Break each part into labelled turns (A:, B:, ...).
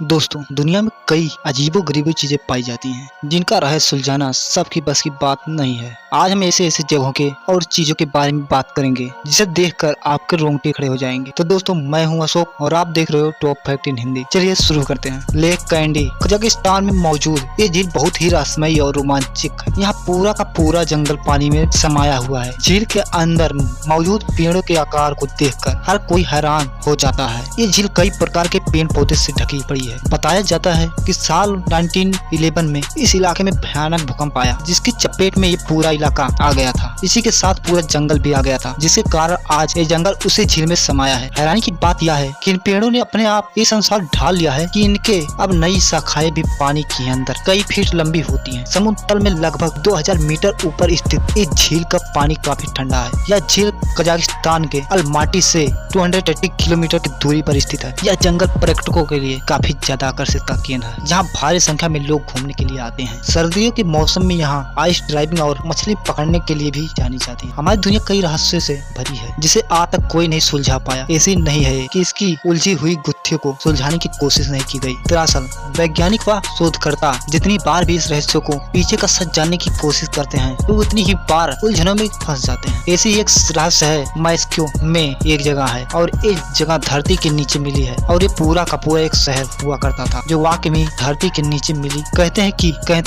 A: दोस्तों, दुनिया में कई अजीबो-गरीबो चीजें पाई जाती हैं जिनका रहस्य सुलझाना सबकी बस की बात नहीं है। आज हम ऐसे जगहों के और चीजों के बारे में बात करेंगे जिसे देखकर आपके रोंगटे खड़े हो जाएंगे। तो दोस्तों, मैं हूं अशोक और आप देख रहे हो टॉप फैक्ट इन हिंदी। चलिए शुरू करते हैं। लेक कैंडी कजाकिस्तान में मौजूद ये झील बहुत ही रहस्यमयी और रोमांचक है। यहाँ पूरा का पूरा जंगल पानी में समाया हुआ है। झील के अंदर मौजूद पेड़ों के आकार को देखकर हर कोई हैरान हो जाता है। ये झील कई प्रकार के पेड़ पौधे से ढकी पड़ी है। बताया जाता है कि साल 1911 में इस इलाके में भयानक भूकंप आया, जिसकी चपेट में ये पूरा इलाका आ गया था। इसी के साथ पूरा जंगल भी आ गया था, जिसके कारण आज ये जंगल उसी झील में समाया है। हैरानी की बात यह है कि इन पेड़ों ने अपने आप ये संसार ढाल लिया है कि इनके अब नई शाखाएं भी पानी के अंदर कई फीट लंबी होती हैं। समुद्र तल में लगभग 2000 मीटर ऊपर स्थित इस झील का पानी काफी ठंडा है। यह झील कजाकिस्तान के अलमाटी से 230 किलोमीटर की दूरी पर स्थित है। यह जंगल पर्यटकों के लिए काफी ज्यादा आकर्षित का केंद्र है, जहाँ भारी संख्या में लोग घूमने के लिए आते हैं। सर्दियों के मौसम में यहाँ आइस ड्राइविंग और मछली पकड़ने के लिए भी जानी जाती है। हमारी दुनिया कई रहस्यों से भरी है, जिसे आज तक कोई नहीं सुलझा पाया। ऐसी नहीं है कि इसकी उलझी हुई गुत्थियों को सुलझाने की कोशिश नहीं की गई। दरअसल वैज्ञानिक व शोधकर्ता जितनी बार भी इस रहस्य को पीछे का सच जानने की कोशिश करते हैं, तो उतनी ही बार उलझनों में फंस जाते हैं। ऐसी एक रहस्य है मैस्को में एक जगह है, और इस जगह धरती के नीचे मिली है, और ये पूरा का पूरा एक शहर हुआ करता था जो वाकई में धरती के नीचे मिली। कहते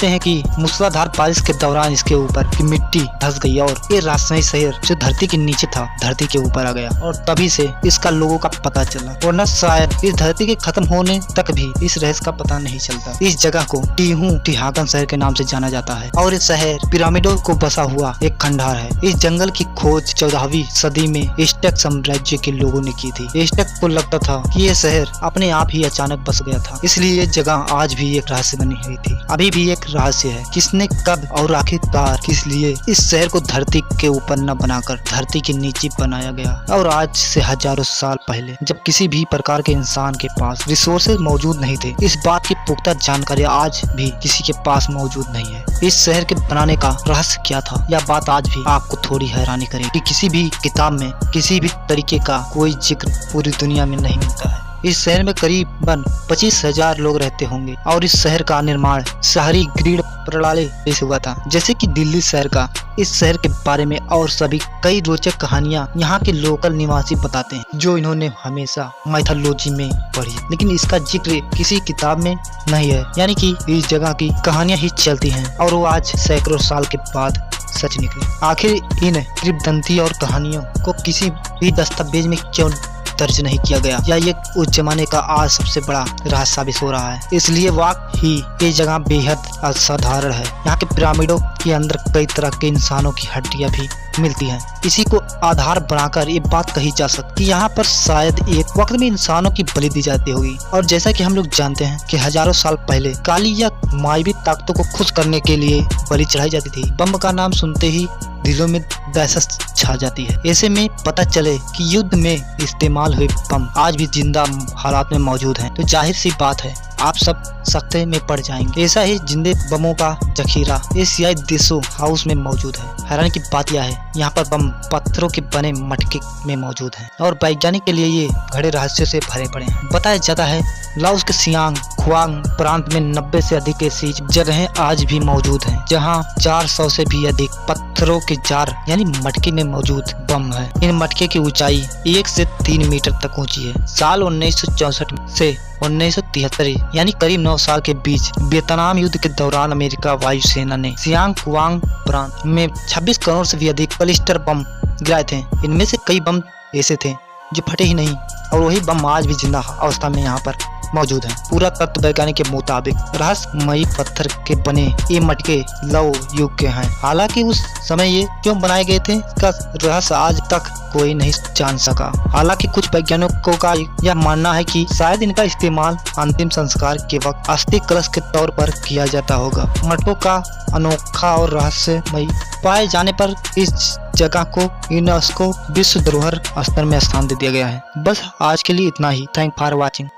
A: हैं कि मूसलाधार बारिश के दौरान इसके ऊपर की मिट्टी धंस गई और ये रहस्यमय शहर जो धरती के नीचे था धरती के ऊपर आ गया, और तभी से इसका लोगों का पता चला। वरना शायद इस धरती के खत्म होने तक भी इस रहस्य का पता नहीं चलता। इस जगह को टीहाकन शहर के नाम से जाना जाता है, और इस शहर पिरामिडों को बसा हुआ एक खंडहर है। इस जंगल की खोज 14वीं सदी में एज़टेक साम्राज्य के लोगों ने की थी। एज़टेक को लगता था कि यह शहर अपने आप ही अचानक बस गया था, इसलिए ये जगह आज भी एक रहस्य बनी हुई थी। अभी भी एक रहस्य है, किसने, कब और आखिरकार किस लिए इस शहर को धरती के ऊपर न बनाकर धरती के नीचे बनाया गया। और आज से हजारों साल पहले, जब किसी भी प्रकार के इंसान के पास रिसोर्सेज मौजूद नहीं थे, इस बात की पुख्ता जानकारी आज भी किसी के पास मौजूद नहीं है। इस शहर के बनाने का रहस्य क्या था, यह बात आज भी आपको थोड़ी हैरानी करेगी कि किसी भी किताब में किसी भी तरीके का कोई जिक्र पूरी दुनिया में नहीं मिलता है। इस शहर में करीबन 25,000 लोग रहते होंगे, और इस शहर का निर्माण शहरी ग्रिड प्रणाली से हुआ था, जैसे कि दिल्ली शहर का। इस शहर के बारे में और सभी कई रोचक कहानियां यहाँ के लोकल निवासी बताते हैं, जो इन्होंने हमेशा माइथोलॉजी में पढ़ी, लेकिन इसका जिक्र किसी किताब में नहीं है। यानी कि इस जगह की कहानियां ही चलती हैं, और वो आज सैकड़ों साल के बाद सच निकली। आखिर इन किंवदंती और कहानियों को किसी भी दस्तावेज में क्यों दर्ज नहीं किया गया, या ये उस जमाने का आज सबसे बड़ा रहस्य साबित हो रहा है। इसलिए वाकई ये जगह बेहद असाधारण है। यहाँ के पिरामिडों के अंदर कई तरह के इंसानों की हड्डियां भी मिलती हैं। इसी को आधार बनाकर ये बात कही जा सकती है, यहाँ पर शायद एक वक्त में इंसानों की बलि दी जाती होगी। और जैसा कि हम लोग जानते हैं कि हजारों साल पहले काली या मायावी ताकतों को खुश करने के लिए बलि चढ़ाई जाती थी। बम का नाम सुनते ही दिलों में दहशत छा जाती है। ऐसे में पता चले कि युद्ध में इस्तेमाल हुए बम आज भी जिंदा हालात में मौजूद हैं, तो जाहिर सी बात है आप सब सख्ते में पड़ जाएंगे। ऐसा ही जिंदे बमों का जखीरा एशियाई देशों हाउस में मौजूद है। हैरानी की बात यह है, यहाँ पर बम पत्थरों के बने मटके में मौजूद हैं, और वैज्ञानिक के लिए ये घड़े रहस्यों से भरे पड़े हैं। बताया जाता है लाओस के सियांग खुआंग प्रांत में 90 से अधिक ऐसी जगहें आज भी मौजूद हैं, जहाँ 400 से भी अधिक पत्थरों के जार यानी मटके में मौजूद बम है। इन मटके की ऊंचाई 1 से 3 मीटर तक ऊंची है। साल 1964 से 1973 यानी करीब 9 साल के बीच वियतनाम युद्ध के दौरान अमेरिका वायुसेना ने सियांग कुआंग प्रांत में 26 करोड़ से भी अधिक क्लस्टर बम गिराए थे। इनमें से कई बम ऐसे थे जो फटे ही नहीं, और वही बम आज भी जिंदा अवस्था में यहाँ पर मौजूद है। पूरा तत्व वैज्ञानिक के मुताबिक रहस्यमयी पत्थर के बने ये मटके लौह युग के हैं। हालांकि उस समय ये क्यों बनाए गए थे, इसका रहस्य आज तक कोई नहीं जान सका। हालांकि कुछ वैज्ञानिकों का यह मानना है कि शायद इनका इस्तेमाल अंतिम संस्कार के वक्त अस्थि कलश के तौर पर किया जाता होगा। मटकों का अनोखा और रहस्यमयी पाए जाने पर इस जगह को यूनेस्को विश्व धरोहर स्थल में स्थान दे दिया गया है। बस आज के लिए इतना ही। Thank for watching.